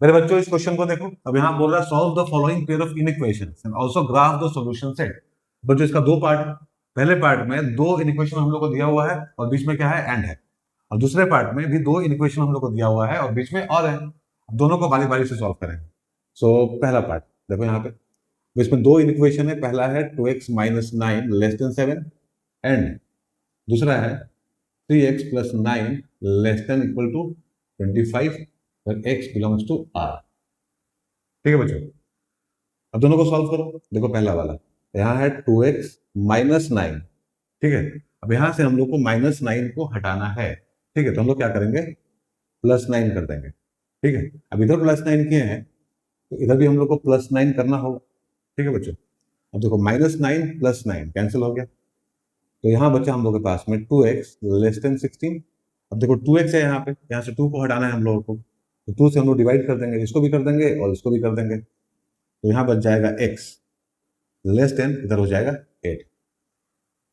मेरे बच्चों इस क्वेश्चन को देखो, अब यहाँ बोल रहा है solve the following pair of inequations and also graph the solution set. बच्चों इसका दो पार्ट, पहले पार्ट में दो इनइक्वेशन हम लोग को दिया हुआ है और बीच में क्या है, एंड है, और दूसरे पार्ट में भी दो इनइक्वेशन हम लोग को दिया हुआ है और बीच में और है। दोनों को बारी बारी से सॉल्व करेंगे। सो पहला पार्ट देखो यहाँ पे, इसमें दो इनइक्वेशन है, पहला है 2x minus 9 less then 7 and दूसरा है 3x plus 9 less than equal to 25 और x बिलोंग्स टू r। ठीक है बच्चों, अब दोनों को सॉल्व करो। देखो पहला वाला यहाँ है 2x माइनस 9, ठीक है। अब यहां से हम लोग को माइनस 9 को हटाना है, ठीक है, तो हम लोग क्या करेंगे, प्लस 9 कर देंगे, ठीक है। अब इधर प्लस 9 किए हैं तो इधर भी हम लोग को प्लस 9 करना होगा, ठीक है बच्चों। अब देखो माइनस 9 प्लस 9 कैंसिल हो गया, तो यहाँ बच्चा हम लोग के पास में 2x लेस देन 16। अब देखो 2x है यहाँ पे, यहाँ से 2 को हटाना है हम लोगों को, तो 2 से हम लोग डिवाइड कर देंगे, इसको भी कर देंगे और इसको भी कर देंगे, तो यहाँ बच जाएगा x लेस देन, इधर हो जाएगा 8।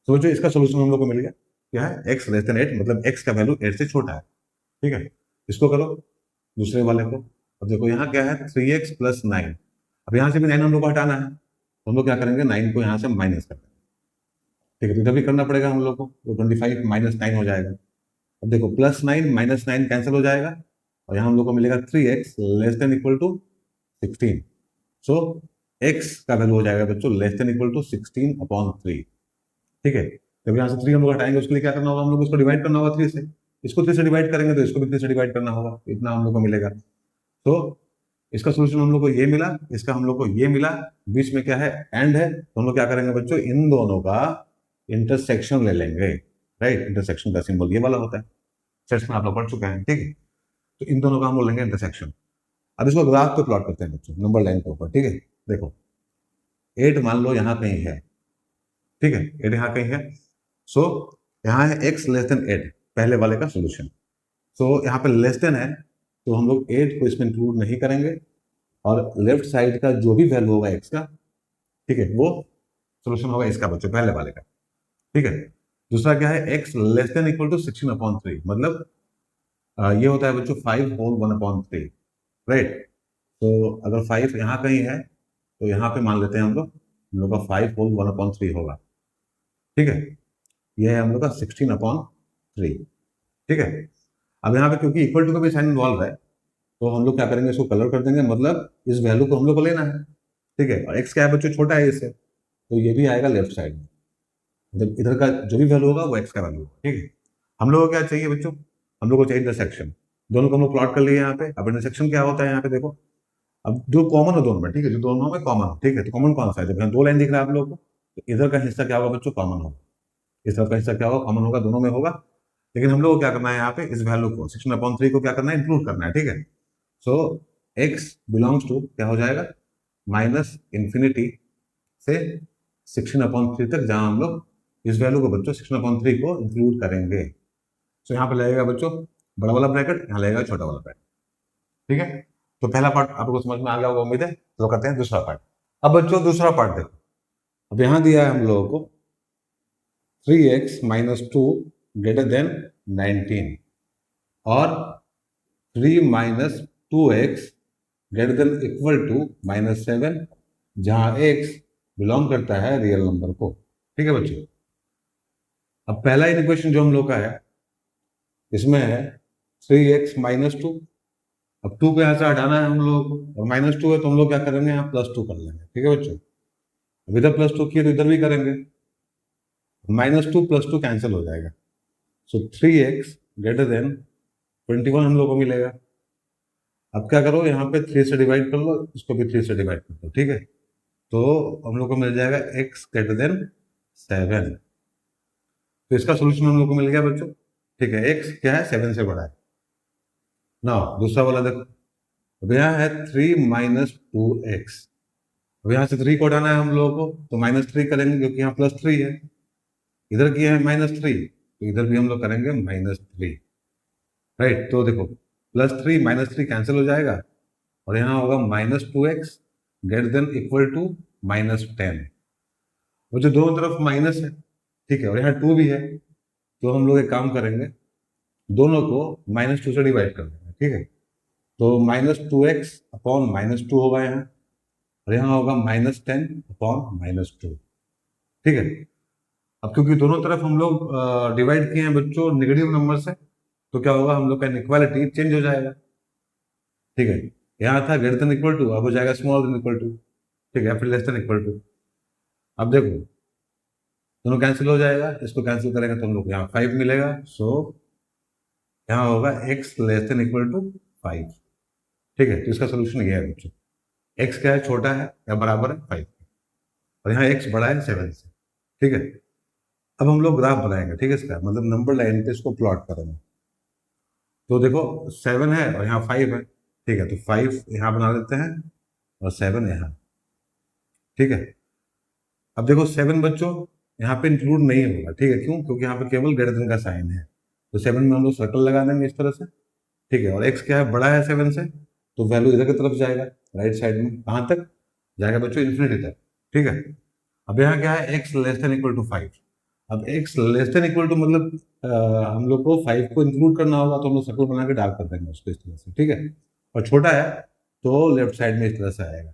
तो जो इसका सोल्यूशन हम लोग को मिल गया, क्या है, x लेस देन 8, मतलब x का वैल्यू 8 से छोटा है, ठीक है। इसको करो दूसरे वाले को। अब देखो यहाँ क्या है, 3x प्लस 9। अब यहाँ से भी 9 हम लोग को हटाना है, तो हम लोग क्या करेंगे, 9 को यहाँ से माइनस कर देंगे, ठीक है। तो इधर भी करना पड़ेगा हम लोग को, तो 25 माइनस 9 हो जाएगा। अब देखो प्लस 9 माइनस 9 कैंसिल हो जाएगा और यहाँ हम लोग को मिलेगा 3x less than equal to 16। So x का वैल्यू हो जाएगा बच्चों लेस देन इक्वल टू 16/3, ठीक है। जब यहाँ से 3 हम लोग हटाएंगे, उसके लिए क्या करना होगा, हम लोग इसको डिवाइड करना होगा 3 से, इसको 3 से डिवाइड करेंगे तो इसको भी 3 से डिवाइड करना होगा, इतना हम लोग को मिलेगा। तो इसका सोल्यूशन हम लोग को ये मिला, इसका हम लोग को ये मिला, बीच में क्या है, एंड है, तो हम लोग क्या करेंगे बच्चों, इन दोनों का इंटरसेक्शन ले लेंगे, राइट। इंटरसेक्शन का सिंबल ये वाला होता है, सेट्स में आप लोग पढ़ चुके हैं, ठीक है। तो इन दोनों का हम लोग लेंगे इंटरसेक्शन। अब इसको ग्राफ पे प्लॉट करते हैं बच्चों, नंबर लाइन के ऊपर, ठीक है। देखो 8 मान लो यहाँ कहीं है, ठीक है, 8 यहाँ कहीं है। सो यहाँ है x लेस देन 8, पहले वाले का सोल्यूशन। सो यहाँ पे लेस देन है, तो हम लोग 8 को इसमें इंक्लूड नहीं करेंगे और लेफ्ट साइड का जो भी वैल्यू होगा x का, ठीक है, वो सोल्यूशन होगा इसका बच्चों, पहले वाले का, ठीक है। दूसरा क्या है, x less than equal to 16/3, मतलब ये होता है बच्चों 5 होल 1/3, राइट। तो अगर 5 यहाँ कहीं है तो यहाँ पे मान लेते हैं हम लोग का 5 होल 1/3 होगा, ठीक है। ये है हम लोग का 16/3, ठीक है। अब यहाँ पे क्योंकि इक्वल टू का भी साइन इन्वॉल्व है, तो हम लोग क्या करेंगे, इसको कलर कर देंगे, मतलब इस वैल्यू को हम लोग को लेना है, ठीक है। और एक्स क्या है बच्चों, छोटा है इससे, तो ये भी आएगा लेफ्ट साइड में, मतलब इधर का जो भी वैल्यू होगा वो एक्स का वैल्यू होगा, ठीक है। हम लोग को क्या चाहिए बच्चों, हम लोग को चाहिए इंटरसेक्शन। दोनों को हम लोग प्लॉट कर लिए यहाँ पे। अब इंटरसेक्शन क्या होता है यहाँ पे देखो, अब जो कॉमन हो दोनों में, ठीक है, जो दोनों में कॉमन हो, ठीक है, तो कॉमन कौन सा है, जब यहाँ दो लाइन दिख रहा है आप लोग को, तो इधर का हिस्सा क्या होगा बच्चों, कॉमन होगा, इस तरफ का हिस्सा क्या होगा, कॉमन होगा, दोनों में होगा। लेकिन हम लोग को क्या करना है, यहाँ पे इस वैल्यू को 16/3 को क्या करना है, इंक्लूड करना है, ठीक है। सो x बिलोंग्स टू क्या हो जाएगा, माइनस इंफिनिटी से 16/3 तक, जहां हम लोग इस वैल्यू को बच्चों 16/3 को इंक्लूड करेंगे। सो यहाँ पे लगेगा बच्चों बड़ा वाला ब्रैकेट, यहाँ लगेगा छोटा वाला ब्रैकेट, ठीक है। तो पहला पार्ट आप लोग को समझ में आ गया होगा उम्मीद है। तो करते हैं दूसरा पार्ट। अब बच्चों दूसरा पार्ट देखो, अब यहाँ दिया है हम लोगों को 3x माइनस 2 ग्रेटर देन 19 और 3 minus 2x greater than equal to -7, जहां x बिलोंग करता है रियल नंबर को, ठीक है बच्चों। अब पहला इक्वेशन जो हम लोग का है, इसमें है 3x माइनस 2। अब 2 को यहाँ से हटाना है हम लोग को, और -2 है तो हम लोग क्या करेंगे, यहाँ +2 कर लेंगे, ठीक है बच्चों। अब इधर +2 किए तो इधर भी करेंगे, -2 +2 कैंसिल हो जाएगा। सो 3x ग्रेटर देन 21 हम लोग को मिलेगा। अब क्या करो, यहाँ पे 3 से डिवाइड कर लो, इसको भी 3 से डिवाइड कर दो, ठीक है। तो हम लोग को मिल जाएगा x ग्रेटर देन 7। तो इसका सोल्यूशन हम लोग को मिल गया बच्चों, ठीक है। x क्या है, 7 से बड़ा है ना। दूसरा वाला देखो, अब यहाँ है 3 माइनस 2x। अब यहाँ से 3 को हटाना है हम लोगों को, तो -3 करेंगे क्योंकि यहाँ +3 है। इधर किया है -3, तो इधर भी हम लोग करेंगे -3, राइट। तो देखो +3 -3 कैंसिल हो जाएगा और यहाँ होगा -2x greater than equal to -10। वो जो दोनों तरफ माइनस है, ठीक है, और यहाँ 2 भी है, तो हम लोग एक काम करेंगे, दोनों को -2 से डिवाइड कर देंगे, ठीक है। तो -2x/-2 होगा यहाँ, और यहाँ होगा -10/-2। ठीक है। अब क्योंकि दोनों तरफ हम लोग डिवाइड किए हैं बच्चों नेगेटिव नंबर से, तो क्या होगा, हम लोग का इनइक्वालिटी चेंज हो जाएगा। ठीक है। यहाँ था ग्रेटर देन इक्वल टू, अब हो जाएगा स्मॉलर देन इक्वल टू। ठीक है, फिर लेस देन इक्वल टू। अब देखो दोनों कैंसिल हो जाएगा, इसको कैंसिल करेंगे तो हम लोग यहाँ 5 मिलेगा। सो यहाँ होगा x less than equal to 5। ठीक है, तो इसका सोल्यूशन ये है बच्चों, x क्या है, छोटा है या बराबर है 5, और यहाँ x बड़ा है 7 से। ठीक है। अब हम लोग ग्राफ बनाएंगे, ठीक है, इसका मतलब नंबर लाइन पे इसको प्लॉट करेंगे। तो देखो 7 है और यहाँ 5 है। ठीक है, तो 5 यहाँ बना लेते हैं और 7 यहाँ। ठीक है। अब देखो 7 बच्चों यहाँ पे इंक्लूड नहीं होगा। ठीक है, क्यों, क्योंकि यहाँ पे केवल ग्रेटर देन का साइन है। तो 7 में हम लोग सर्कल लगा देंगे इस तरह से। ठीक है, और x क्या है, बड़ा है 7 से, तो वैल्यू इधर की तरफ जाएगा, राइट साइड में। कहाँ तक जाएगा बच्चों, इन्फिनिटी तक। ठीक है। अब यहाँ क्या है, x less than equal to 5। अब x less than equal to मतलब हम लोग को 5 को इंक्लूड करना होगा, तो हम लोग सर्कल बना के डार्क कर देंगे उसको इस तरह से। ठीक है, और छोटा है तो लेफ्ट साइड में इस तरह से आएगा।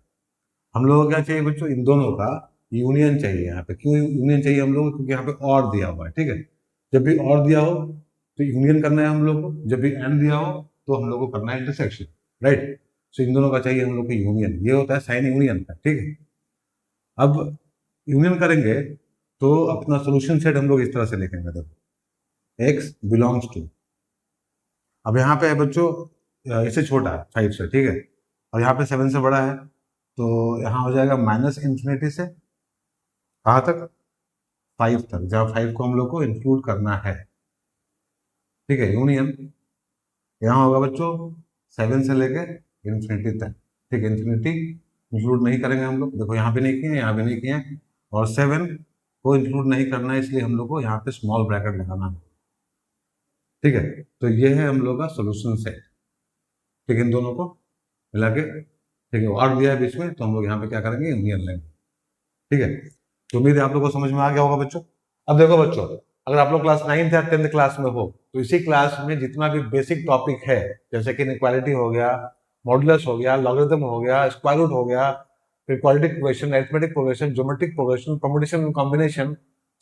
हम लोगों को क्या चाहिए बच्चों, इन दोनों का यूनियन चाहिए। यहाँ पे क्यों यूनियन चाहिए हम लोग, क्योंकि यहाँ पे और दिया हुआ है। ठीक है, जब भी और दिया हो तो यूनियन करना है हम लोग को, जब भी एंड दिया हो तो हम लोग को करना है इंटरसेक्शन। राइट, सो इन दोनों का चाहिए हम लोग को यूनियन, ये होता है साइन यूनियन का। ठीक है। अब यूनियन करेंगे तो अपना सोल्यूशन सेट हम लोग इस तरह से लिखेंगे, देखो x बिलोंग्स टू, अब यहाँ पे है बच्चों इससे छोटा है 5 से। ठीक है, और यहाँ पे 7 से बड़ा है, तो यहाँ हो जाएगा -इन्फिनिटी से कहाँ तक, 5 तक, जहाँ 5 को हम लोग को इंक्लूड करना है। ठीक है, यूनियन यहाँ होगा बच्चों 7 से लेके इन्फिनिटी तक। ठीक है, इन्फिनिटी इंक्लूड नहीं करेंगे हम लोग, देखो यहाँ भी नहीं किए, यहाँ भी नहीं किए, और 7 को इंक्लूड नहीं करना है, इसलिए हम लोग को यहाँ पे स्मॉल ब्रैकेट लगाना है। ठीक है, तो ये है हम लोग का सोल्यूशन सेट। ठीक है, इन दोनों को मिला के, ठीक है, और दिया है बीच में, तो हम लोग यहाँ पे क्या करेंगे, यूनियन लेंगे। ठीक है, तो उम्मीद है आप लोग को समझ में आ गया होगा बच्चों। अब देखो बच्चों, अगर आप लोग क्लास 9th या 10th क्लास में हो, तो इसी क्लास में जितना भी बेसिक टॉपिक है, जैसे कि इनइक्वालिटी हो गया, मॉडुलस हो गया, लॉगरिथम हो गया, स्क्वायर रूट हो गया, फिर quadratic progression, arithmetic progression, geometric progression, permutation combination,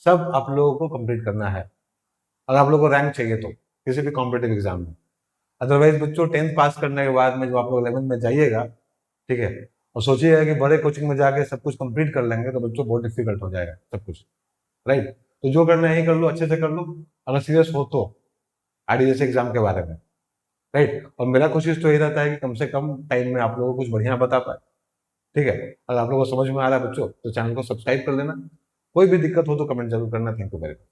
सब आप लोगों को कंप्लीट करना है अगर आप लोगों को रैंक चाहिए तो किसी भी कॉम्पिटेटिव एग्जाम में। अदरवाइज बच्चों 10th पास करने के बाद में जब आप लोग 11th में जाइएगा, ठीक है, और सोचिएगा कि बड़े कोचिंग में जाके सब कुछ कंप्लीट कर लेंगे, तो बच्चों बहुत डिफिकल्ट हो जाएगा सब कुछ। राइट, तो जो करना है यही कर लो, अच्छे से कर लो, अगर सीरियस हो तो आईडी जैसे एग्जाम के बारे में। राइट, और मेरा कोशिश तो यही रहता है कि कम से कम टाइम में आप लोगों को कुछ बढ़िया बता पाए। ठीक है, अगर आप लोगों को समझ में आ रहा है बच्चों, तो चैनल को सब्सक्राइब कर लेना। कोई भी दिक्कत हो तो कमेंट जरूर करना। Thank you very much.